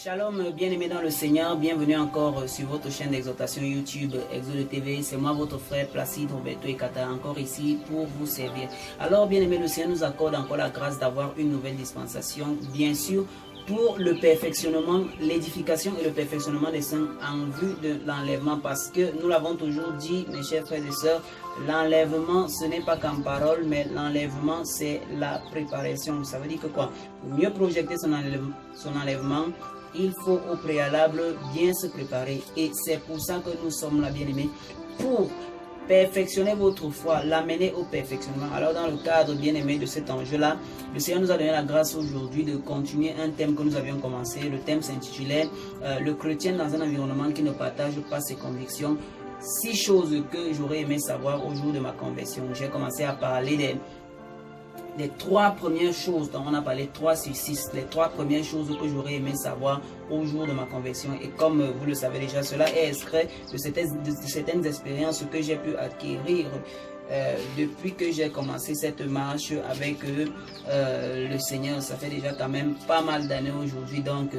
Shalom, bien-aimés dans le Seigneur, bienvenue encore sur votre chaîne d'exhortation YouTube Exode TV. C'est moi votre frère Placide Roberto Ekata, encore ici pour vous servir. Alors bien-aimés, le Seigneur nous accorde encore la grâce d'avoir une nouvelle dispensation, bien sûr, pour le perfectionnement, l'édification et le perfectionnement des saints en vue de l'enlèvement. Parce que nous l'avons toujours dit, mes chers frères et sœurs, l'enlèvement, ce n'est pas qu'en parole, mais l'enlèvement, c'est la préparation. Ça veut dire que quoi? Pour mieux projeter son enlèvement, il faut au préalable bien se préparer. Et c'est pour ça que nous sommes là, bien-aimés, pour perfectionner votre foi, l'amener au perfectionnement. Alors dans le cadre, bien-aimé, de cet enjeu-là, le Seigneur nous a donné la grâce aujourd'hui de continuer un thème que nous avions commencé. Le thème s'intitulait le chrétien dans un environnement qui ne partage pas ses convictions. 6 choses que j'aurais aimé savoir au jour de ma conversion. J'ai commencé à parler des 3 premières choses, dont on a parlé 3 sur 6, les 3 premières choses que j'aurais aimé savoir au jour de ma conversion. Et comme vous le savez déjà, cela est extrait de certaines expériences que j'ai pu acquérir depuis que j'ai commencé cette marche avec le Seigneur. Ça fait déjà quand même pas mal d'années aujourd'hui, donc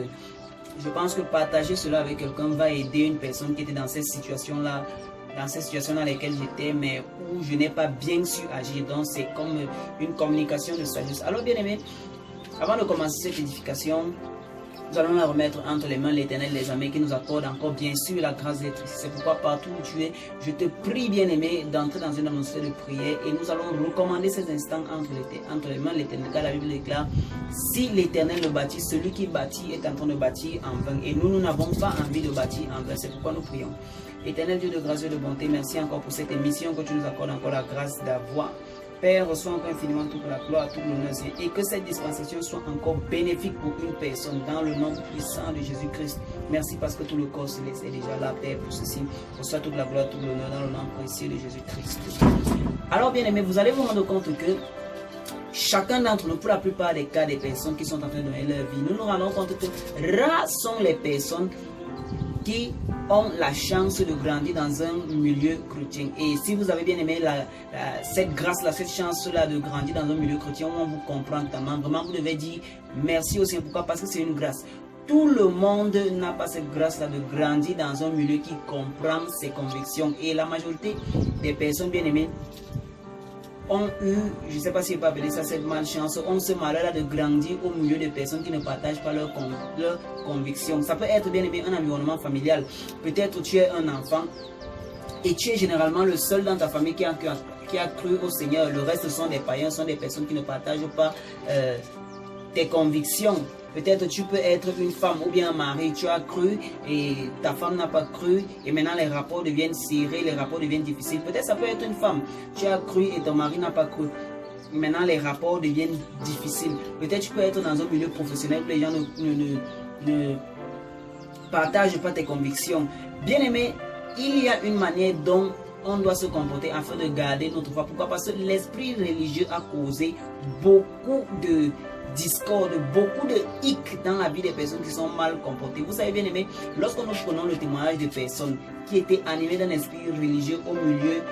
je pense que partager cela avec quelqu'un va aider une personne qui était dans cette situation-là, dans ces situations dans lesquelles j'étais, mais où je n'ai pas bien su agir. Donc c'est comme une communication de sagesse. Alors bien aimé, avant de commencer cette édification, nous allons la remettre entre les mains de l'Éternel, les amis, qui nous accorde encore bien sûr la grâce d'être ici. C'est pourquoi partout où tu es, je te prie bien aimé d'entrer dans une atmosphère de prière et nous allons recommander ces instants entre les mains de l'Éternel, car la Bible déclare: si l'Éternel le bâtit, celui qui bâtit est en train de bâtir en vain. Et nous n'avons pas envie de bâtir en vain. C'est pourquoi nous prions. Éternel Dieu de grâce et de bonté, merci encore pour cette émission que tu nous accordes encore la grâce d'avoir. Père, reçois encore infiniment toute la gloire, tout l'honneur, et que cette dispensation soit encore bénéfique pour une personne dans le nom puissant de Jésus-Christ. Merci parce que tout le corps céleste est déjà là, Père, pour ceci. Reçois toute la gloire, tout l'honneur dans le nom précieux de Jésus-Christ. Alors, bien aimés, vous allez vous rendre compte que chacun d'entre nous, pour la plupart des cas des personnes qui sont en train de donner leur vie, nous nous rendons compte que rares sont les personnes qui ont la chance de grandir dans un milieu chrétien. Et si vous avez bien aimé cette grâce-là, cette chance-là de grandir dans un milieu chrétien, on vous comprend tellement. Vraiment, vous devez dire merci au Seigneur. Pourquoi? Parce que c'est une grâce. Tout le monde n'a pas cette grâce-là de grandir dans un milieu qui comprend ses convictions. Et la majorité des personnes bien aimées ont eu, je ne sais pas si on peut appeler ça cette malchance, ont ce malheur-là de grandir au milieu de personnes qui ne partagent pas leurs convictions. Ça peut être bien aimé un environnement familial. Peut-être tu es un enfant et tu es généralement le seul dans ta famille qui a cru au Seigneur. Le reste sont des païens, sont des personnes qui ne partagent pas tes convictions. Peut-être tu peux être une femme ou bien un mari, tu as cru et ta femme n'a pas cru et maintenant les rapports deviennent serrés, les rapports deviennent difficiles. Peut-être ça peut être une femme, tu as cru et ton mari n'a pas cru. Maintenant les rapports deviennent difficiles. Peut-être tu peux être dans un milieu professionnel où les gens ne partagent pas tes convictions. Bien aimé, il y a une manière dont on doit se comporter afin de garder notre foi. Pourquoi? Parce que l'esprit religieux a causé beaucoup de discorde, beaucoup de hic dans la vie des personnes qui sont mal comportées. Vous savez bien aimé, lorsque nous prenons le témoignage de personnes qui étaient animées d'un esprit religieux au milieu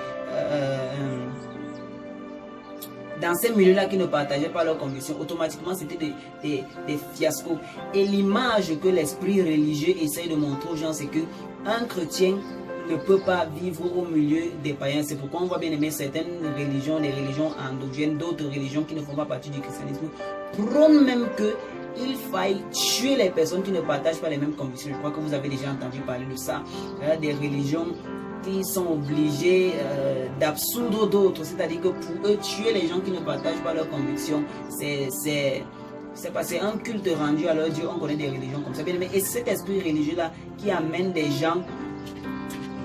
dans ces milieux-là qui ne partageaient pas leurs convictions, automatiquement c'était des fiascos. Et l'image que l'esprit religieux essaye de montrer aux gens, c'est que un chrétien ne peut pas vivre au milieu des païens. C'est pourquoi on voit bien aimer certaines religions, les religions endogènes, d'autres religions qui ne font pas partie du christianisme, prônent même qu'il faille tuer les personnes qui ne partagent pas les mêmes convictions. Je crois que vous avez déjà entendu parler de ça. Des religions qui sont obligées d'absoudre d'autres, c'est-à-dire que pour eux, tuer les gens qui ne partagent pas leurs convictions, c'est un culte rendu à leur Dieu. On connaît des religions comme ça. Et c'est cet esprit religieux-là qui amène des gens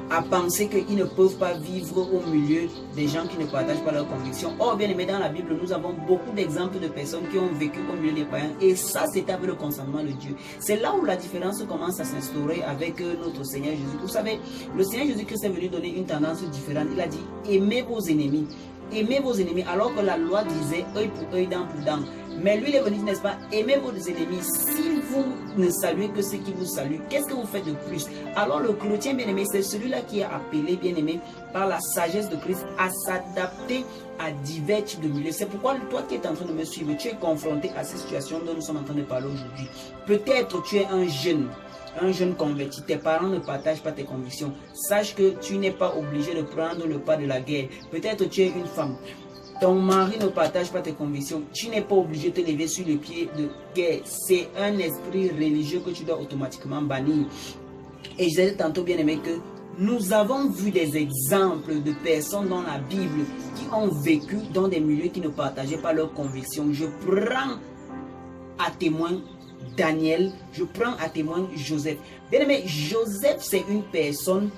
à penser qu'ils ne peuvent pas vivre au milieu des gens qui ne partagent pas leurs convictions. Or, bien aimé, dans la Bible, nous avons beaucoup d'exemples de personnes qui ont vécu au milieu des païens. Et ça, c'est avec le consentement de Dieu. C'est là où la différence commence à s'instaurer avec notre Seigneur Jésus. Vous savez, le Seigneur Jésus-Christ est venu donner une tendance différente. Il a dit, aimez vos ennemis. Aimez vos ennemis, alors que la loi disait œil pour œil, dent pour dent. Mais lui, il est venu, n'est-ce pas, aimez vos ennemis. Si vous ne saluez que ceux qui vous saluent, qu'est-ce que vous faites de plus? Alors le chrétien bien-aimé, c'est celui-là qui est appelé, bien-aimé, par la sagesse de Christ à s'adapter à divers types de milieux. C'est pourquoi toi qui es en train de me suivre, tu es confronté à ces situations dont nous sommes en train de parler aujourd'hui. Peut-être tu es un jeune converti, tes parents ne partagent pas tes convictions. Sache que tu n'es pas obligé de prendre le pas de la guerre. Peut-être tu es une femme. Ton mari ne partage pas tes convictions. Tu n'es pas obligé de te lever sur le pied de guerre. C'est un esprit religieux que tu dois automatiquement bannir. Et je disais tantôt, bien aimé, que nous avons vu des exemples de personnes dans la Bible qui ont vécu dans des milieux qui ne partageaient pas leurs convictions. Je prends à témoin Daniel, je prends à témoin Joseph. Bien aimé, Joseph, c'est une personne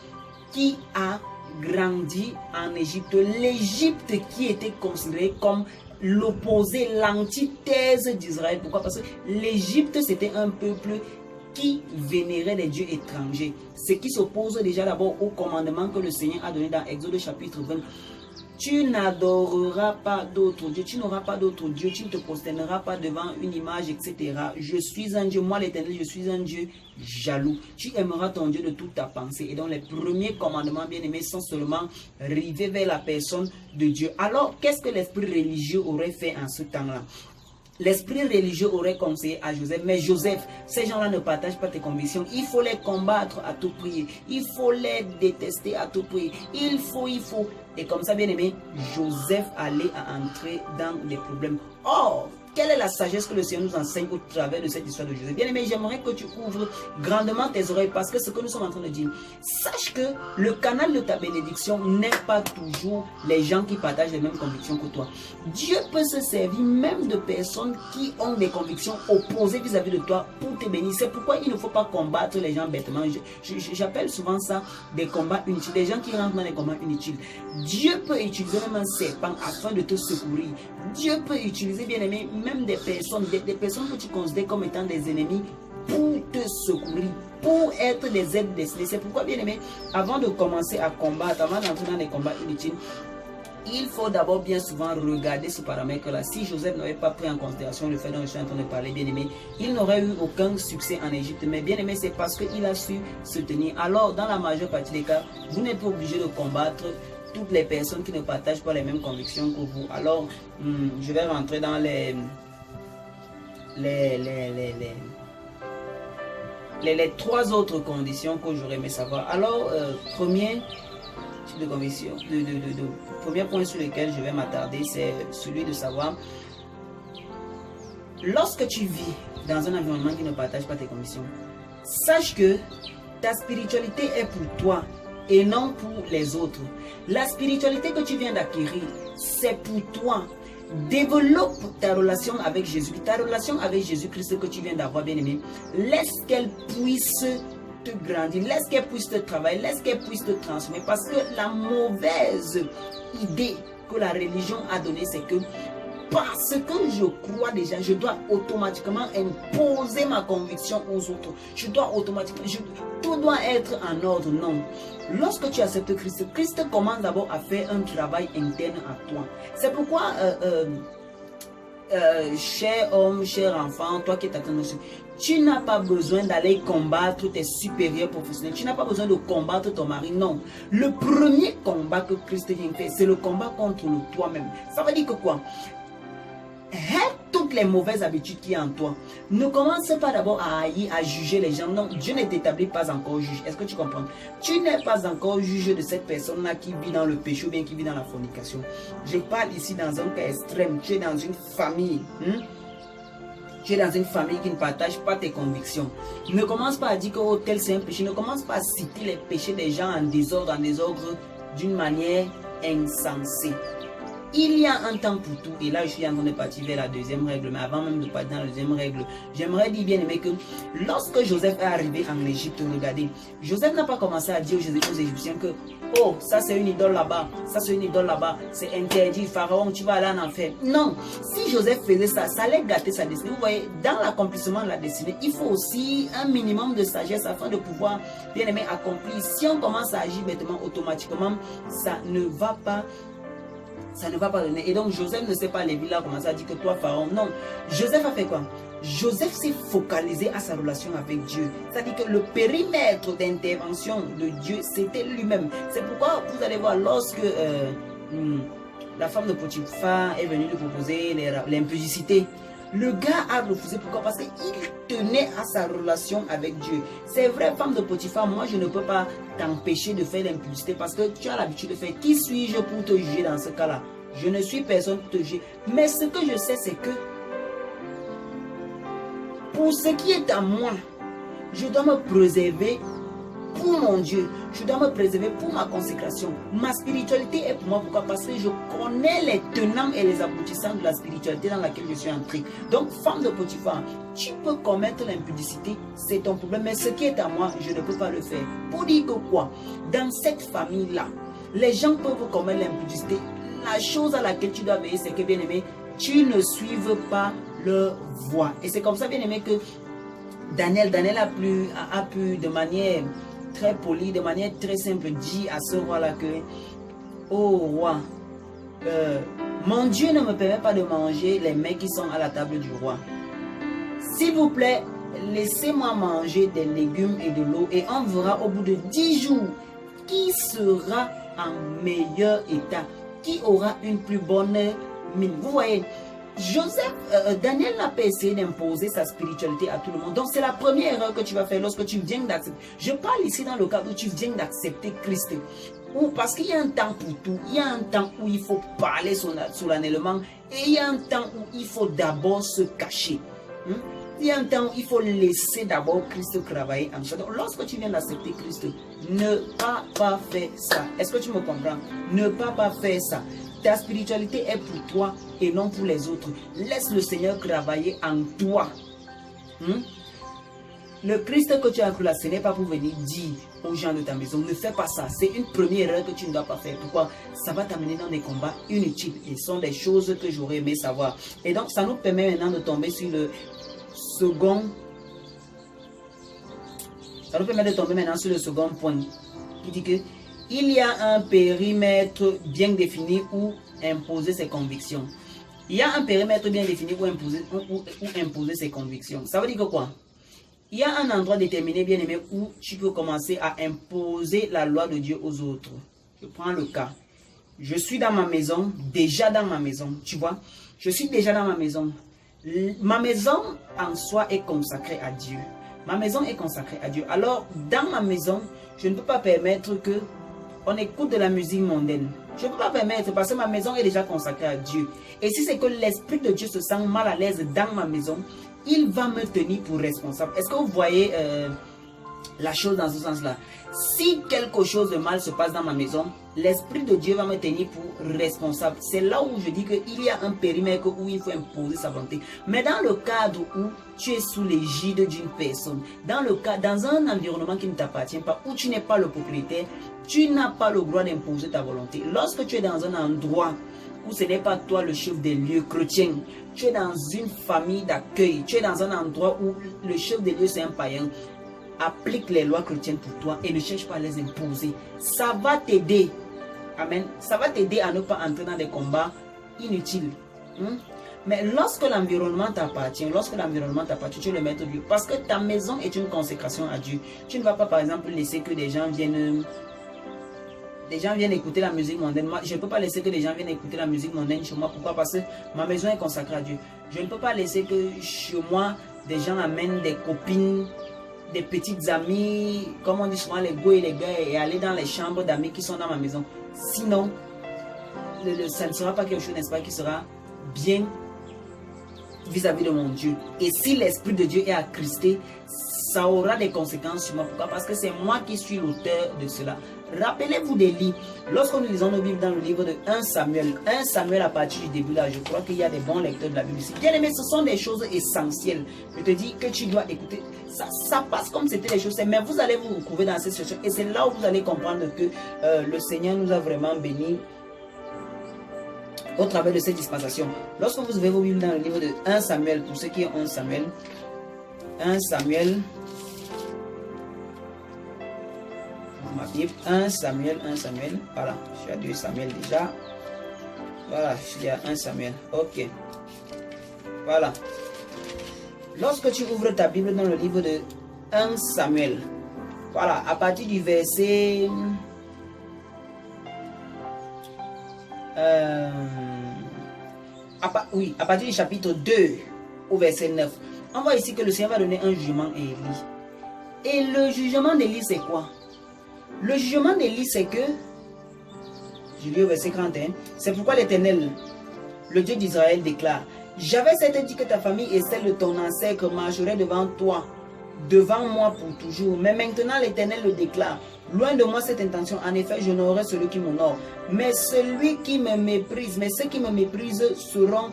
qui a grandi en Égypte. L'Égypte qui était considérée comme l'opposé, l'antithèse d'Israël. Pourquoi? Parce que l'Égypte, c'était un peuple qui vénérait des dieux étrangers. Ce qui s'oppose déjà d'abord au commandement que le Seigneur a donné dans Exode chapitre 20. Tu n'adoreras pas d'autres dieux, tu n'auras pas d'autres dieux, tu ne te prosterneras pas devant une image, etc. Je suis un Dieu, moi l'Éternel, je suis un Dieu jaloux. Tu aimeras ton Dieu de toute ta pensée. Et donc les premiers commandements bien-aimés sont seulement rivés vers la personne de Dieu. Alors, qu'est-ce que l'esprit religieux aurait fait en ce temps-là? L'esprit religieux aurait conseillé à Joseph, mais Joseph, ces gens-là ne partagent pas tes convictions. Il faut les combattre à tout prix. Il faut les détester à tout prix. Il faut. Et comme ça, bien aimé, Joseph allait entrer dans des problèmes. Or, quelle est la sagesse que le Seigneur nous enseigne au travers de cette histoire de Joseph? Bien aimé, j'aimerais que tu ouvres grandement tes oreilles parce que ce que nous sommes en train de dire, sache que le canal de ta bénédiction n'est pas toujours les gens qui partagent les mêmes convictions que toi. Dieu peut se servir même de personnes qui ont des convictions opposées vis-à-vis de toi pour te bénir. C'est pourquoi il ne faut pas combattre les gens bêtement. J'appelle souvent ça des combats inutiles, des gens qui rentrent dans des combats inutiles. Dieu peut utiliser même un serpent afin de te secourir. Dieu peut utiliser, bien aimé, même des personnes que tu considères comme étant des ennemis pour te secourir, pour être des aides destinés. C'est pourquoi, bien aimé, avant de commencer à combattre, avant d'entrer dans des combats inutiles, il faut d'abord bien souvent regarder ce paramètre-là. Si Joseph n'avait pas pris en considération le fait dont je suis en train de parler, bien aimé, il n'aurait eu aucun succès en Égypte. Mais bien aimé, c'est parce qu'il a su se tenir. Alors, dans la majeure partie des cas, vous n'êtes pas obligé de combattre toutes les personnes qui ne partagent pas les mêmes convictions que vous. Alors, je vais rentrer dans les trois autres conditions que j'aurais aimé savoir. Alors, premier type de conviction, premier point sur lequel je vais m'attarder, c'est celui de savoir, lorsque tu vis dans un environnement qui ne partage pas tes convictions, sache que ta spiritualité est pour toi et non pour les autres. La spiritualité que tu viens d'acquérir, c'est pour toi. Développe ta relation avec Jésus, ta relation avec Jésus-Christ que tu viens d'avoir, bien aimé. Laisse qu'elle puisse te grandir, laisse qu'elle puisse te travailler, laisse qu'elle puisse te transformer. Parce que la mauvaise idée que la religion a donnée, c'est que parce que je crois déjà, je dois automatiquement imposer ma conviction aux autres. Je dois automatiquement, tout doit être en ordre. Non. Lorsque tu acceptes Christ, Christ commence d'abord à faire un travail interne à toi. C'est pourquoi, cher homme, cher enfant, toi qui es attendu, tu n'as pas besoin d'aller combattre tes supérieurs professionnels. Tu n'as pas besoin de combattre ton mari. Non. Le premier combat que Christ vient faire, c'est le combat contre toi-même. Ça veut dire que quoi? Toutes les mauvaises habitudes qui sont en toi. Ne commence pas d'abord à haïr, à juger les gens. Non, Dieu ne t'établit pas encore juge. Est-ce que tu comprends? Tu n'es pas encore juge de cette personne-là qui vit dans le péché ou bien qui vit dans la fornication. Je parle ici dans un cas extrême. Tu es dans une famille. Tu es dans une famille qui ne partage pas tes convictions. Ne commence pas à dire que oh, tel c'est un péché. Ne commence pas à citer les péchés des gens en désordre d'une manière insensée. Il y a un temps pour tout. Et là, je suis en train de partir vers la deuxième règle. Mais avant même de partir dans la deuxième règle, j'aimerais dire bien aimé que lorsque Joseph est arrivé en Égypte, regardez, Joseph n'a pas commencé à dire aux Égyptiens que oh, ça c'est une idole là-bas, ça c'est une idole là-bas, c'est interdit, Pharaon, tu vas aller en enfer. Non, si Joseph faisait ça, ça allait gâter sa destinée. Vous voyez, dans l'accomplissement de la destinée, il faut aussi un minimum de sagesse afin de pouvoir, bien aimé, accomplir. Si on commence à agir bêtement, automatiquement, ça ne va pas ça ne va pas donner. Et donc Joseph ne s'est pas levé là, commencé à dire que toi Pharaon, non. Joseph a fait quoi? Joseph s'est focalisé à sa relation avec Dieu. C'est-à-dire que le périmètre d'intervention de Dieu, c'était lui-même. C'est pourquoi vous allez voir, lorsque la femme de Potiphar est venue lui proposer l'impudicité, le gars a refusé. Pourquoi? Parce qu'il tenait à sa relation avec Dieu. C'est vrai, femme de Potiphar, moi je ne peux pas t'empêcher de faire l'impudicité parce que tu as l'habitude de faire. Qui suis-je pour te juger dans ce cas-là? Je ne suis personne pour te juger. Mais ce que je sais, c'est que pour ce qui est à moi, je dois me préserver pour mon Dieu. Je dois me préserver pour ma consécration. Ma spiritualité est pour moi. Pourquoi? Parce que je connais les tenants et les aboutissants de la spiritualité dans laquelle je suis entré. Donc, femme de Potiphar, tu peux commettre l'impudicité, c'est ton problème. Mais ce qui est à moi, je ne peux pas le faire. Pour dire que quoi? Dans cette famille-là, les gens peuvent commettre l'impudicité. La chose à laquelle tu dois veiller, c'est que, bien aimé, tu ne suives pas leur voie. Et c'est comme ça, bien aimé, que Daniel a pu de manière très polie, de manière très simple, dire à ce roi-là que, oh roi, mon Dieu ne me permet pas de manger les mets qui sont à la table du roi. S'il vous plaît, laissez-moi manger des légumes et de l'eau et on verra au bout de 10 jours qui sera en meilleur état, qui aura une plus bonne mine. Vous voyez, Daniel n'a pas essayé d'imposer sa spiritualité à tout le monde. Donc c'est la première erreur que tu vas faire lorsque tu viens d'accepter. Je parle ici dans le cas où tu viens d'accepter Christ. Ou parce qu'il y a un temps pour tout. Il y a un temps où il faut parler solennellement et il y a un temps où il faut d'abord se cacher. Il y a un temps où il faut laisser d'abord Christ travailler en toi. Donc lorsque tu viens d'accepter Christ, ne pas faire ça. Est-ce que tu me comprends? Ne pas faire ça. Ta spiritualité est pour toi et non pour les autres. Laisse le Seigneur travailler en toi. Le Christ que tu as cru là, ce n'est pas pour venir dire aux gens de ta maison, ne fais pas ça. C'est une première erreur que tu ne dois pas faire. Pourquoi? Ça va t'amener dans des combats inutiles. Et ce sont des choses que j'aurais aimé savoir. Et donc, ça nous permet maintenant de tomber sur le second. Ça nous permet de tomber maintenant sur le second point. Qui dit que il y a un périmètre bien défini où imposer ses convictions. Il y a un périmètre bien défini où imposer ses convictions. Ça veut dire que quoi? Il y a un endroit déterminé, bien aimé, où tu peux commencer à imposer la loi de Dieu aux autres. Je prends le cas. Je suis dans ma maison, déjà dans ma maison, tu vois. Je suis déjà dans ma maison. Ma maison en soi est consacrée à Dieu. Ma maison est consacrée à Dieu. Alors, dans ma maison, je ne peux pas permettre que on écoute de la musique mondaine. Je ne peux pas permettre parce que ma maison est déjà consacrée à Dieu. Et si c'est que l'Esprit de Dieu se sent mal à l'aise dans ma maison, il va me tenir pour responsable. Est-ce que vous voyez la chose dans ce sens-là? Si quelque chose de mal se passe dans ma maison, l'Esprit de Dieu va me tenir pour responsable. C'est là où je dis qu'il y a un périmètre où il faut imposer sa volonté. Mais dans le cadre où tu es sous l'égide d'une personne, dans un environnement qui ne t'appartient pas, où tu n'es pas le propriétaire, tu n'as pas le droit d'imposer ta volonté. Lorsque tu es dans un endroit où ce n'est pas toi le chef des lieux chrétiens, tu es dans une famille d'accueil, tu es dans un endroit où le chef des lieux c'est un païen, applique les lois chrétiennes pour toi et ne cherche pas à les imposer. Ça va t'aider. Amen. Ça va t'aider à ne pas entrer dans des combats inutiles. Mais lorsque l'environnement t'appartient, tu es le maître de Dieu. Parce que ta maison est une consécration à Dieu. Tu ne vas pas, par exemple, laisser que des gens viennent écouter la musique mondaine. Moi, je ne peux pas laisser que des gens viennent écouter la musique mondaine chez moi. Pourquoi? Parce que ma maison est consacrée à Dieu. Je ne peux pas laisser que chez moi, des gens amènent des copines, des petites amies, comme on dit souvent les go et les gars, et aller dans les chambres d'amis qui sont dans ma maison. Sinon, ça ne sera pas quelque chose, n'est-ce pas, qui sera bien vis-à-vis de mon Dieu. Et si l'Esprit de Dieu est attristé, ça aura des conséquences sur moi. Pourquoi? Parce que c'est moi qui suis l'auteur de cela. Rappelez-vous des livres. Lorsque nous lisons nos Bibles dans le livre de 1 Samuel à partir du début là, je crois qu'il y a des bons lecteurs de la Bible ici. Bien aimé, ce sont des choses essentielles. Je te dis que tu dois écouter. Ça passe comme c'était les choses, mais vous allez vous retrouver dans cette situation. Et c'est là où vous allez comprendre que le Seigneur nous a vraiment bénis au travers de cette dispensation. Lorsque vous ouvrez vos Bibles dans le livre de 1 Samuel, pour ceux qui ont 1 Samuel, ma Bible, 1 Samuel, voilà, je suis à 2 Samuel déjà. Voilà, il y a 1 Samuel. Ok. Voilà. Lorsque tu ouvres ta Bible dans le livre de 1 Samuel, voilà, à partir du verset... à partir du chapitre 2 au verset 9, on voit ici que le Seigneur va donner un jugement à Élie. Et le jugement d'Élie, c'est quoi? Le jugement d'Élie, c'est que, je lis au verset 41, c'est pourquoi l'Éternel, le Dieu d'Israël, déclare: j'avais certes dit que ta famille et celle de ton ancêtre marcheraient devant toi, devant moi pour toujours. Mais maintenant l'Éternel le déclare: loin de moi cette intention. En effet, j'honorerai celui qui m'honore, mais celui qui me méprise, mais ceux qui me méprisent seront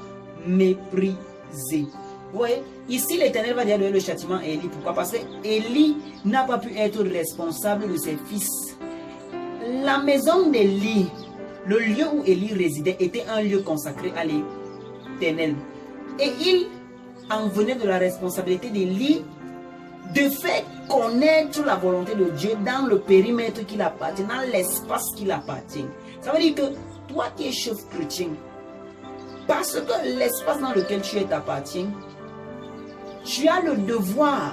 méprisés. Vous voyez, ici l'Éternel va donner le châtiment à Élie. Pourquoi? Parce que Élie n'a pas pu être responsable de ses fils. La maison d'Élie, le lieu où Élie résidait, était un lieu consacré à l'Éternel. Et il en venait de la responsabilité d'Élie de faire connaître la volonté de Dieu dans le périmètre qui appartient, dans l'espace qui appartient. Ça veut dire que toi qui es chef chrétien, parce que l'espace dans lequel tu es t'appartient, tu as le devoir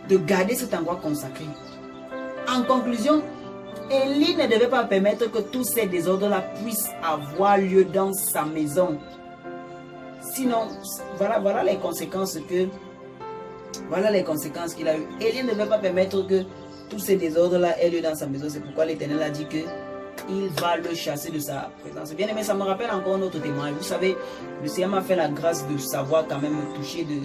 de garder cet endroit consacré. En conclusion, Élie ne devait pas permettre que tous ces désordres-là puissent avoir lieu dans sa maison. Sinon, voilà les conséquences que... Voilà les conséquences qu'il a eues. Élie ne devait pas permettre que tous ces désordres-là aient lieu dans sa maison. C'est pourquoi l'Éternel a dit que il va le chasser de sa présence. Bien aimé, ça me rappelle encore notre témoignage. Vous savez, le Seigneur m'a fait la grâce de savoir quand même toucher de...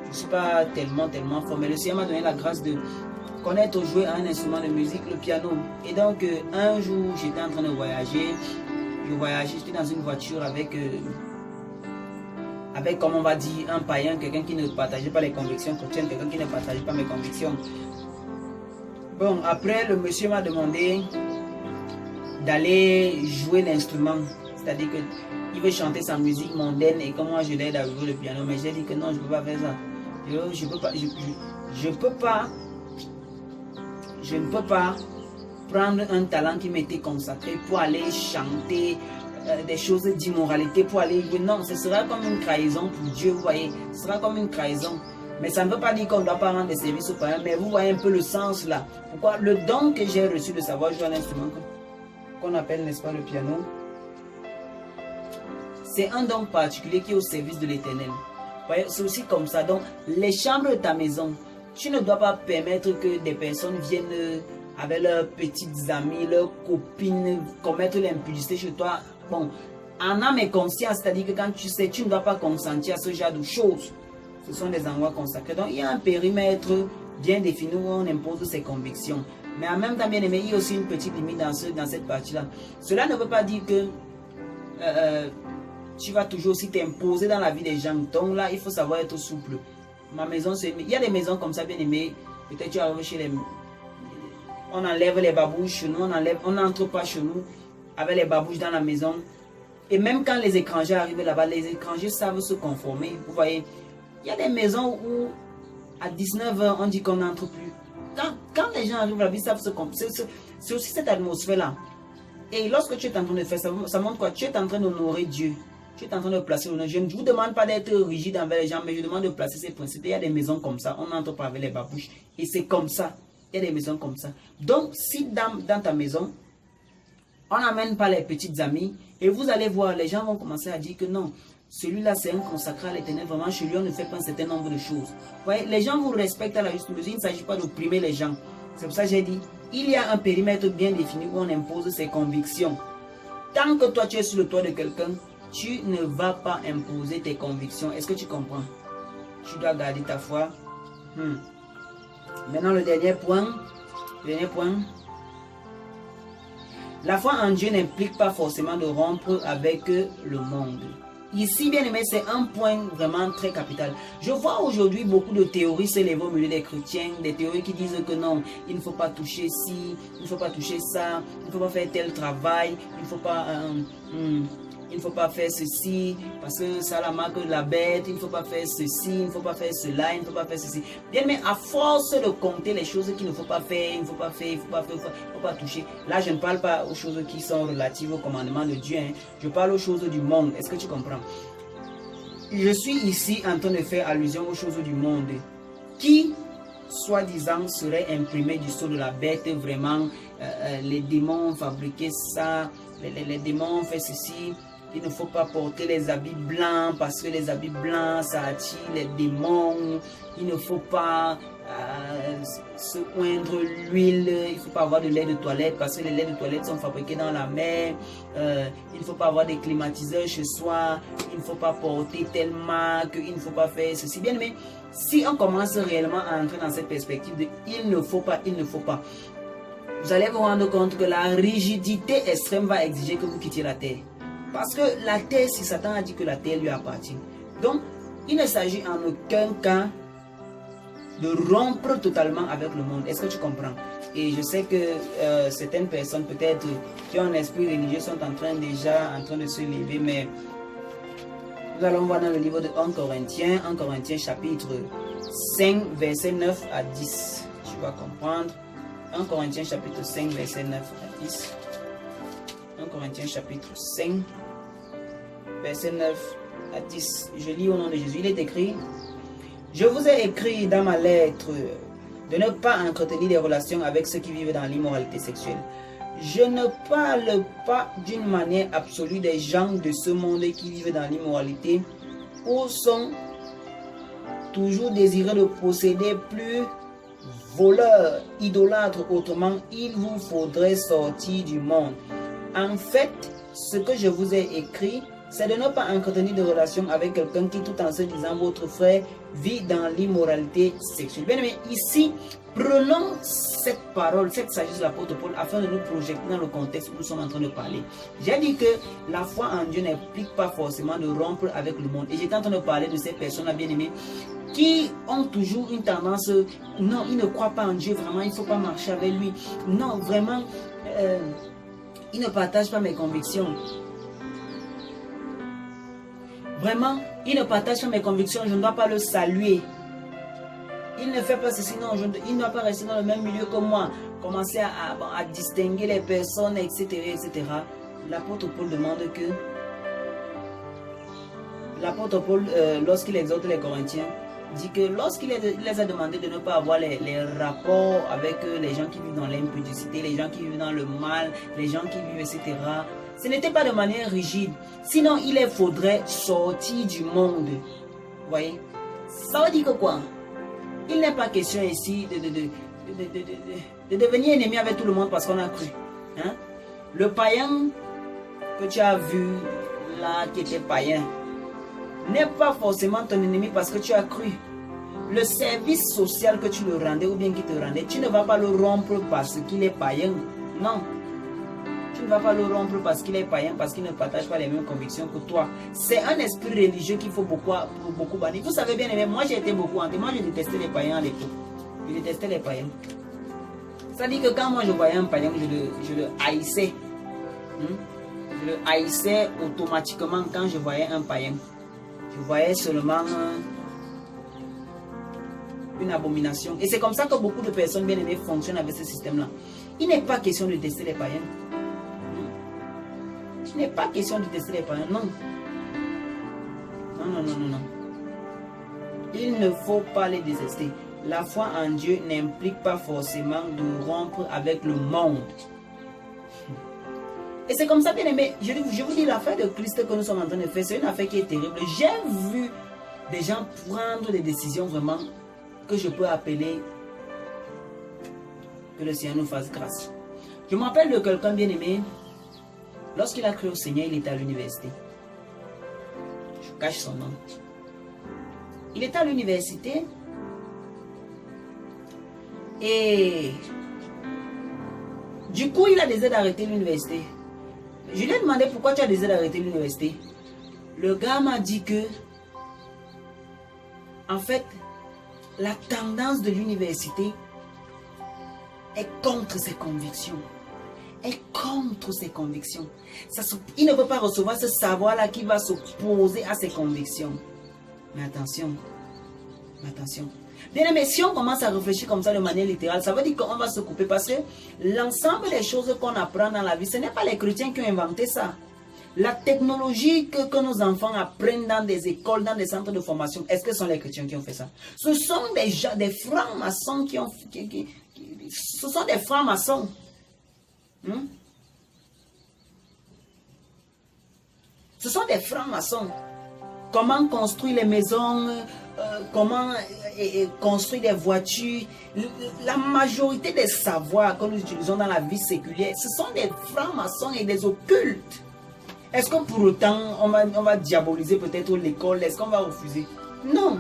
Je ne suis pas tellement fort, mais le Seigneur m'a donné la grâce de connaître jouer à un instrument de musique, le piano. Et donc, un jour, j'étais en train de voyager. J'étais dans une voiture avec, comme on va dire, un païen, quelqu'un qui ne partageait pas les convictions chrétiennes, quelqu'un qui ne partageait pas mes convictions. Bon, après, le monsieur m'a demandé d'aller jouer l'instrument. C'est-à-dire qu'il veut chanter sa musique mondaine et comme moi je l'aide à jouer le piano. Mais j'ai dit que non, je ne peux pas faire ça. Je ne peux pas prendre un talent qui m'était consacré pour aller chanter des choses d'immoralité, pour aller jouer. Non, ce sera comme une trahison pour Dieu, vous voyez. Ce sera comme une trahison. Mais ça ne veut pas dire qu'on ne doit pas rendre des services aux parents. Mais vous voyez un peu le sens là. Pourquoi? Le don que j'ai reçu de savoir jouer un instrument qu'on appelle, n'est-ce pas, le piano, c'est un don particulier qui est au service de l'Éternel. C'est aussi comme ça. Donc, les chambres de ta maison, tu ne dois pas permettre que des personnes viennent avec leurs petites amies, leurs copines, commettre l'impudicité chez toi. Bon, en âme et conscience, c'est-à-dire que quand tu sais, tu ne dois pas consentir à ce genre de choses. Ce sont des endroits consacrés. Donc, il y a un périmètre bien défini où on impose ses convictions. Mais en même temps, bien aimé, il y a aussi une petite limite dans cette partie-là. Cela ne veut pas dire que tu vas toujours aussi t'imposer dans la vie des gens. Donc là, il faut savoir être souple. Ma maison, il y a des maisons comme ça, bien aimé. Peut-être tu arrives chez les... On enlève les babouches chez nous, on n'entre pas chez nous avec les babouches dans la maison. Et même quand les étrangers arrivent là-bas, les étrangers savent se conformer. Vous voyez, il y a des maisons où à 19 h, on dit qu'on n'entre plus. Quand les gens arrivent là-bas, ils savent se conformer. C'est aussi cette atmosphère-là. Et lorsque tu es en train de faire ça, ça montre quoi? Tu es en train d'honorer Dieu. Tu es en train de placer l'honneur. Je ne vous demande pas d'être rigide envers les gens, mais je demande de placer ces principes. Il y a des maisons comme ça. On n'entre pas avec les babouches. Et c'est comme ça. Il y a des maisons comme ça. Donc, si dans ta maison, on n'amène pas les petites amies, et vous allez voir, les gens vont commencer à dire que non, celui-là c'est un consacré à l'Éternel. Vraiment, chez lui, on ne fait pas un certain nombre de choses. Vous voyez, les gens vous respectent à la juste mesure. Il ne s'agit pas d'opprimer les gens. C'est pour ça que j'ai dit, il y a un périmètre bien défini où on impose ses convictions. Tant que toi, tu es sur le toit de quelqu'un, tu ne vas pas imposer tes convictions. Est-ce que tu comprends? Tu dois garder ta foi. Maintenant, le dernier point. La foi en Dieu n'implique pas forcément de rompre avec le monde. Ici, bien aimé, c'est un point vraiment très capital. Je vois aujourd'hui beaucoup de théories s'élever au milieu des chrétiens, des théories qui disent que non, il ne faut pas toucher ci, il ne faut pas toucher ça, il ne faut pas faire tel travail, il ne il ne faut pas faire ceci, parce que ça a la marque de la bête, il ne faut pas faire ceci, il ne faut pas faire cela, il ne faut pas faire ceci. Bien, mais à force de compter les choses qu'il ne faut pas faire, il ne faut pas faire, il ne faut pas faire, il ne faut pas toucher. Là, je ne parle pas aux choses qui sont relatives au commandement de Dieu, hein. Je parle aux choses du monde. Est-ce que tu comprends? Je suis ici en train de faire allusion aux choses du monde qui, soi-disant, seraient imprimées du sceau de la bête. Vraiment, les démons ont fabriqué ça, les démons ont fait ceci. Il ne faut pas porter les habits blancs parce que les habits blancs, ça attire les démons. Il ne faut pas se oindre l'huile. Il ne faut pas avoir de lait de toilette parce que les laits de toilette sont fabriqués dans la mer. Il ne faut pas avoir des climatiseurs chez soi. Il ne faut pas porter telle marque. Il ne faut pas faire ceci. Bien, mais si on commence réellement à entrer dans cette perspective de il ne faut pas, vous allez vous rendre compte que la rigidité extrême va exiger que vous quittiez la terre. Parce que la terre, si Satan a dit que la terre lui appartient. Donc, il ne s'agit en aucun cas de rompre totalement avec le monde. Est-ce que tu comprends? Et je sais que certaines personnes peut-être qui ont un esprit religieux sont déjà en train de se lever, mais nous allons voir dans le livre de 1 Corinthiens chapitre 5, verset 9 à 10. Tu vas comprendre. 1 Corinthiens chapitre 5, verset 9 à 10. 1 Corinthiens chapitre 5, verset 9 à 10. Je lis au nom de Jésus. Il est écrit: je vous ai écrit dans ma lettre de ne pas entretenir des relations avec ceux qui vivent dans l'immoralité sexuelle. Je ne parle pas d'une manière absolue des gens de ce monde qui vivent dans l'immoralité ou sont toujours désireux de posséder, plus voleurs, idolâtres. Autrement, il vous faudrait sortir du monde. En fait, ce que je vous ai écrit, c'est de ne pas entretenir de relations avec quelqu'un qui, tout en se disant votre frère, vit dans l'immoralité sexuelle. Bien aimé, ici, prenons cette parole, cette sagesse de l'apôtre Paul, afin de nous projeter dans le contexte où nous sommes en train de parler. J'ai dit que la foi en Dieu n'implique pas forcément de rompre avec le monde. Et j'étais en train de parler de ces personnes-là, bien aimées, qui ont toujours une tendance, non, ils ne croient pas en Dieu, vraiment, il ne faut pas marcher avec lui. Non, vraiment, ils ne partagent pas mes convictions. Vraiment, il ne partage pas mes convictions, je ne dois pas le saluer. Il ne fait pas ceci, non, il ne doit pas rester dans le même milieu que moi. Commencer à distinguer les personnes, etc. etc. L'apôtre Paul demande que... L'apôtre Paul, lorsqu'il exhorte les Corinthiens, dit que lorsqu'il les a demandé de ne pas avoir les rapports avec les gens qui vivent dans l'impudicité, les gens qui vivent dans le mal, les gens qui vivent, etc., ce n'était pas de manière rigide. Sinon, il les faudrait sortir du monde. Vous voyez? Ça veut dire que quoi? Il n'est pas question ici de devenir ennemi avec tout le monde parce qu'on a cru. Hein? Le païen que tu as vu là, qui était païen, n'est pas forcément ton ennemi parce que tu as cru. Le service social que tu le rendais ou bien qu'il te rendait, tu ne vas pas le rompre parce qu'il est païen. Non. Tu ne vas pas le rompre parce qu'il est païen, parce qu'il ne partage pas les mêmes convictions que toi. C'est un esprit religieux qu'il faut beaucoup bannir. Vous savez bien, moi j'ai été beaucoup hanté. Moi je détestais les païens à l'époque. Je détestais les païens. Ça dit que quand moi je voyais un païen, je le haïssais. Je le haïssais automatiquement quand je voyais un païen. Je voyais seulement une abomination. Et c'est comme ça que beaucoup de personnes bien aimées fonctionnent avec ce système-là. Il n'est pas question de tester les païens. Il n'est pas question de tester les païens, non. Non. Il ne faut pas les détester. La foi en Dieu n'implique pas forcément de rompre avec le monde. Et c'est comme ça, bien aimé, je vous dis, l'affaire de Christ que nous sommes en train de faire, c'est une affaire qui est terrible. J'ai vu des gens prendre des décisions vraiment que je peux appeler que le Seigneur nous fasse grâce. Je me rappelle de quelqu'un bien aimé, lorsqu'il a cru au Seigneur, il était à l'université. Je cache son nom. Il était à l'université et du coup, il a décidé d'arrêter l'université. Je lui ai demandé pourquoi tu as décidé d'arrêter l'université. Le gars m'a dit que, en fait, la tendance de l'université est contre ses convictions, est contre ses convictions. Il ne peut pas recevoir ce savoir-là qui va s'opposer à ses convictions. Mais attention, attention. Bien aimé, si on commence à réfléchir comme ça de manière littérale, ça veut dire qu'on va se couper parce que l'ensemble des choses qu'on apprend dans la vie, ce n'est pas les chrétiens qui ont inventé ça. La technologie que nos enfants apprennent dans des écoles, dans des centres de formation, est-ce que ce sont les chrétiens qui ont fait ça? Ce sont des francs-maçons qui ont... ce sont des francs-maçons. Ce sont des francs-maçons. Comment construire les maisons, comment construire des voitures. La majorité des savoirs que nous utilisons dans la vie séculière, ce sont des francs-maçons et des occultes. Est-ce que pour autant, on va diaboliser peut-être l'école? Est-ce qu'on va refuser? Non.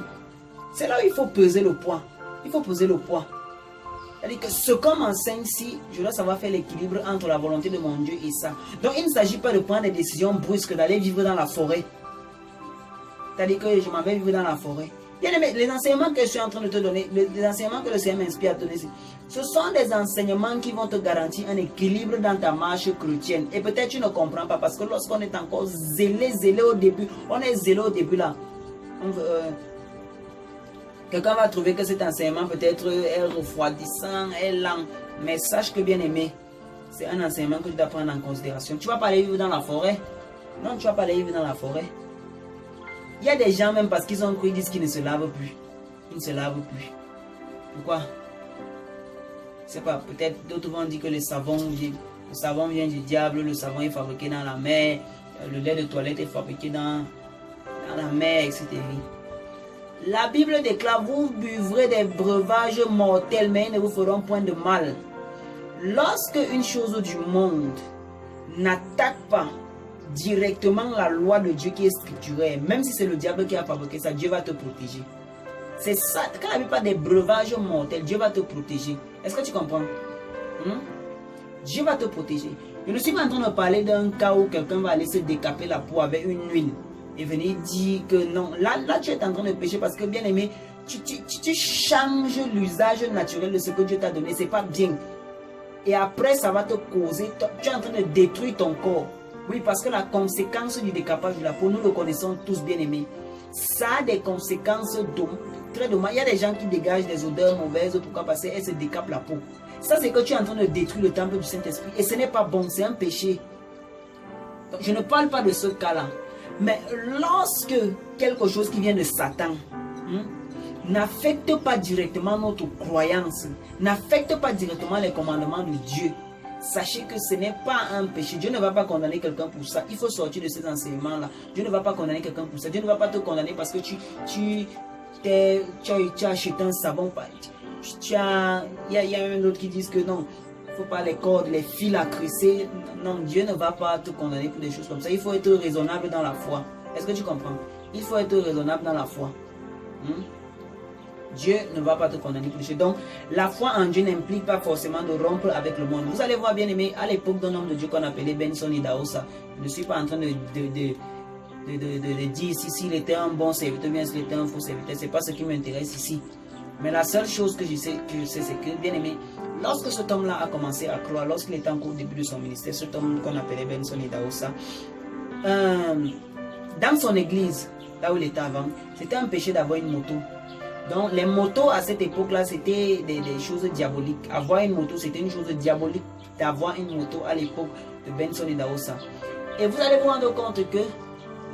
C'est là où il faut peser le poids. Il faut peser le poids. C'est-à-dire que ce qu'on m'enseigne ici, je dois savoir faire l'équilibre entre la volonté de mon Dieu et ça. Donc il ne s'agit pas de prendre des décisions brusques, d'aller vivre dans la forêt. C'est-à-dire que je m'en vais vivre dans la forêt. Bien aimé, les enseignements que je suis en train de te donner, les enseignements que le Seigneur m'inspire à te donner, ce sont des enseignements qui vont te garantir un équilibre dans ta marche chrétienne. Et peut-être tu ne comprends pas parce que lorsqu'on est encore zélé au début, on est zélé au début là. Quelqu'un va trouver que cet enseignement peut-être est refroidissant, est lent. Mais sache que bien aimé, c'est un enseignement que tu dois prendre en considération. Tu ne vas pas aller vivre dans la forêt. Non, tu ne vas pas aller vivre dans la forêt. Il y a des gens même parce qu'ils ont cru, ils disent qu'ils ne se lavent plus. Ils ne se lavent plus. Pourquoi? Je ne sais pas, peut-être d'autres vont dire que le savon vient du diable, le savon est fabriqué dans la mer, le lait de toilette est fabriqué dans la mer, etc. La Bible déclare, vous buvrez des breuvages mortels, mais ils ne vous feront point de mal. Lorsque une chose du monde n'attaque pas directement la loi de Dieu qui est scripturaire, même si c'est le diable qui a fabriqué ça, Dieu va te protéger. C'est ça, quand la Bible parle des breuvages mortels, Dieu va te protéger. Est-ce que tu comprends? Dieu va te protéger. Je ne suis pas en train de parler d'un cas où quelqu'un va aller se décaper la peau avec une huile et venir dire que non. Là tu es en train de pécher parce que bien aimé, tu changes l'usage naturel de ce que Dieu t'a donné. C'est pas bien. Et après, ça va te causer, tu es en train de détruire ton corps. Oui, parce que la conséquence du décapage de la peau, nous le connaissons tous bien aimés. Ça a des conséquences très dommageables. Il y a des gens qui dégagent des odeurs mauvaises. Pourquoi? Parce qu'elles se décapent la peau. Ça, c'est que tu es en train de détruire le temple du Saint-Esprit. Et ce n'est pas bon, c'est un péché. Donc, je ne parle pas de ce cas-là. Mais lorsque quelque chose qui vient de Satan n'affecte pas directement notre croyance, n'affecte pas directement les commandements de Dieu, sachez que ce n'est pas un péché. Dieu ne va pas condamner quelqu'un pour ça. Il faut sortir de ces enseignements-là. Dieu ne va pas condamner quelqu'un pour ça. Dieu ne va pas te condamner parce que tu as acheté un savon. Il y a un autre qui dit que non, il ne faut pas les cordes, les fils à crisser. Non, Dieu ne va pas te condamner pour des choses comme ça. Il faut être raisonnable dans la foi. Est-ce que tu comprends? Il faut être raisonnable dans la foi. Dieu ne va pas te condamner pour des choses. Donc, la foi en Dieu n'implique pas forcément de rompre avec le monde. Vous allez voir, bien aimé, à l'époque d'un homme de Dieu qu'on appelait Benson Idahosa, je ne suis pas en train de dire si il était un bon serviteur, bien s'il était un faux serviteur. Ce n'est pas ce qui m'intéresse ici. Mais la seule chose que je sais, c'est que, bien aimé, lorsque cet homme-là a commencé à croire, lorsqu'il était encore au début de son ministère, cet homme qu'on appelait Benson Idahosa, dans son église, là où il était avant, c'était un péché d'avoir une moto. Donc les motos à cette époque-là, c'était des choses diaboliques. Avoir une moto, c'était une chose diabolique d'avoir une moto à l'époque de Benson Idahosa. Et vous allez vous rendre compte que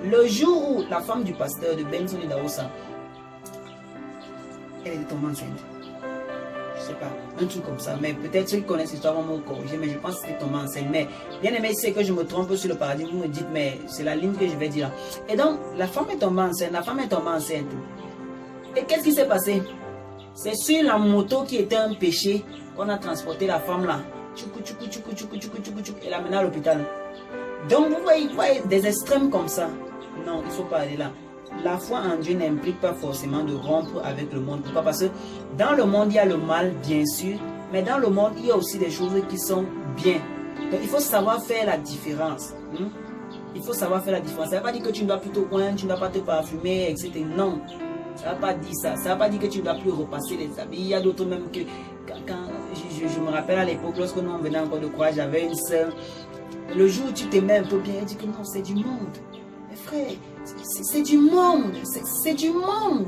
le jour où la femme du pasteur de Benson Idahosa, elle était tombée enceinte. Je sais pas, un truc comme ça. Mais peut-être ceux qui connaissent l'histoire vont me corriger, mais je pense que c'était tombée enceinte. Mais bien aimé, c'est que je me trompe sur le paradigme. Vous me dites, mais c'est la ligne que je vais dire là. Et donc, la femme est tombée enceinte. La femme est tombée enceinte. Et qu'est-ce qui s'est passé? C'est sur la moto qui était un péché qu'on a transporté la femme là. Et l'a menée à l'hôpital. Donc vous voyez des extrêmes comme ça. Non, il ne faut pas aller là. La foi en Dieu n'implique pas forcément de rompre avec le monde. Pourquoi? Parce que dans le monde, il y a le mal, bien sûr. Mais dans le monde, il y a aussi des choses qui sont bien. Donc il faut savoir faire la différence. Il faut savoir faire la différence. Ça ne veut pas dire que tu ne dois plus te coindre, tu ne dois pas te parfumer, etc. Non. Ça ne va pas dire ça. Ça ne va pas dire que tu ne dois plus repasser les habits. Il y a d'autres même que quand je me rappelle à l'époque, lorsque nous on venait encore de croire, j'avais une sœur. Le jour où tu t'aimais un peu bien, elle dit que non, c'est du monde. Mais frère, c'est du monde. C'est du monde.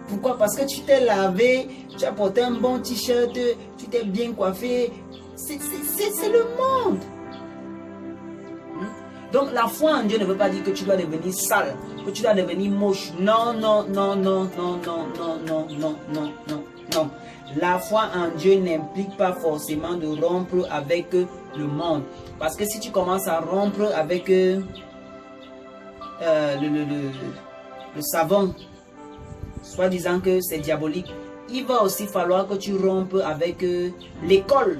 Pourquoi? Parce que tu t'es lavé, tu as porté un bon t-shirt, tu t'es bien coiffé. C'est le monde. Donc la foi en Dieu ne veut pas dire que tu dois devenir sale, que tu dois devenir moche. Non, non, non, non, non, non, non, non, non, non, non, non. La foi en Dieu n'implique pas forcément de rompre avec le monde. Parce que si tu commences à rompre avec le savon, soit disant que c'est diabolique, il va aussi falloir que tu rompes avec l'école.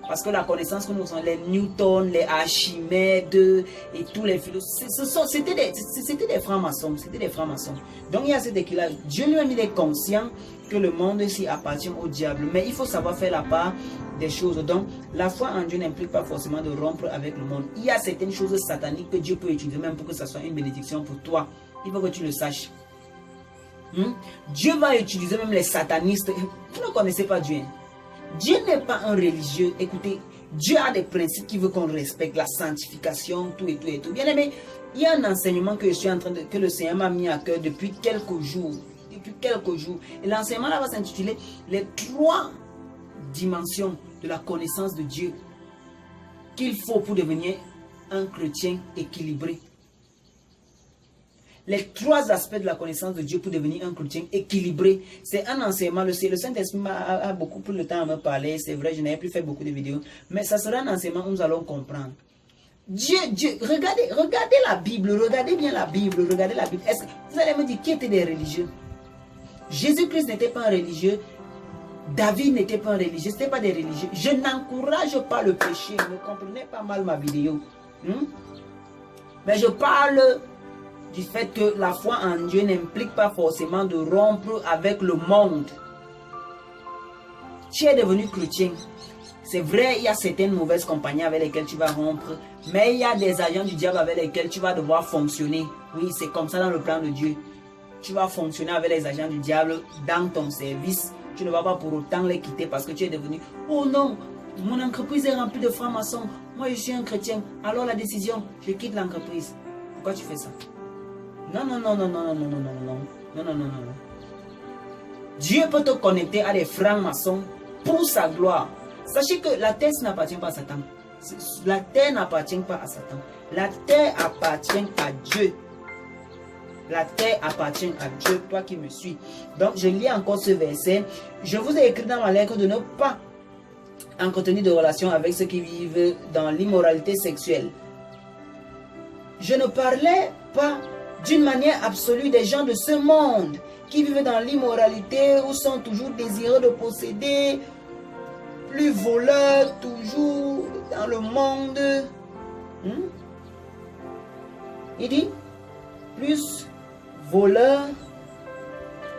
Parce que la connaissance que nous avons, les Newton, les Archimèdes et tous les philosophes, c'était des francs-maçons. C'était des francs-maçons. Donc il y a cet équilibre. Dieu lui-même, il est conscient que le monde ici appartient au diable. Mais il faut savoir faire la part des choses. Donc la foi en Dieu n'implique pas forcément de rompre avec le monde. Il y a certaines choses sataniques que Dieu peut utiliser même pour que ça soit une bénédiction pour toi. Il faut que tu le saches. Dieu va utiliser même les satanistes. Vous ne connaissez pas Dieu. Dieu n'est pas un religieux. Écoutez, Dieu a des principes qui veut qu'on respecte, la sanctification, tout et tout et tout. Bien aimé, il y a un enseignement que je suis en train de, que le Seigneur m'a mis à cœur depuis quelques jours. Et l'enseignement là va s'intituler les 3 dimensions de la connaissance de Dieu qu'il faut pour devenir un chrétien équilibré. Les 3 aspects de la connaissance de Dieu pour devenir un chrétien équilibré. C'est un enseignement. Le Saint-Esprit a beaucoup pris le temps à me parler. C'est vrai, je n'avais plus fait beaucoup de vidéos. Mais ça sera un enseignement où nous allons comprendre. Dieu, regardez la Bible. Regardez bien la Bible. Regardez la Bible. Est-ce que vous allez me dire qui étaient des religieux? Jésus-Christ n'était pas un religieux. David n'était pas un religieux. Ce n'était pas des religieux. Je n'encourage pas le péché. Ne comprenez pas mal ma vidéo. Mais je parle du fait que la foi en Dieu n'implique pas forcément de rompre avec le monde. Tu es devenu chrétien. C'est vrai, il y a certaines mauvaises compagnies avec lesquelles tu vas rompre, mais il y a des agents du diable avec lesquels tu vas devoir fonctionner. Oui, c'est comme ça dans le plan de Dieu. Tu vas fonctionner avec les agents du diable dans ton service. Tu ne vas pas pour autant les quitter parce que tu es devenu, oh non, mon entreprise est remplie de francs-maçons. Moi, je suis un chrétien. Alors la décision, je quitte l'entreprise. Pourquoi tu fais ça? Non, non, non, non, non, non, non, non, non, non, non, non, non. Dieu peut te connecter à des francs-maçons pour sa gloire. Sachez que la terre n'appartient pas à Satan. La terre n'appartient pas à Satan. La terre appartient à Dieu. La terre appartient à Dieu, toi qui me suis. Donc, je lis encore ce verset. Je vous ai écrit dans ma lettre de ne pas entretenir de relations avec ceux qui vivent dans l'immoralité sexuelle. Je ne parlais pas d'une manière absolue des gens de ce monde qui vivent dans l'immoralité ou sont toujours désireux de posséder, plus voleurs, toujours dans le monde. Il dit, plus voleurs,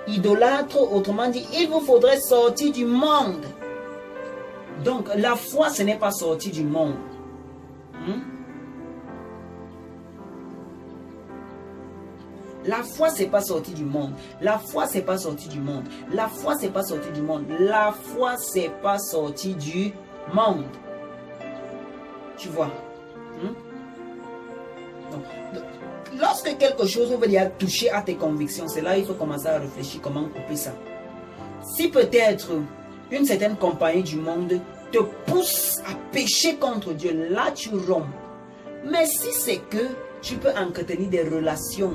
idolâtres, autrement dit, il vous faudrait sortir du monde. Donc, la foi, ce n'est pas sortir du monde. La foi, c'est pas sorti du monde. La foi, c'est pas sorti du monde. La foi, c'est pas sorti du monde. La foi, c'est pas sorti du monde. Tu vois? Donc, lorsque quelque chose veut dire toucher à tes convictions, c'est là il faut commencer à réfléchir comment couper ça. Si peut-être une certaine compagnie du monde te pousse à pécher contre Dieu, là tu romps. Mais si c'est que tu peux entretenir des relations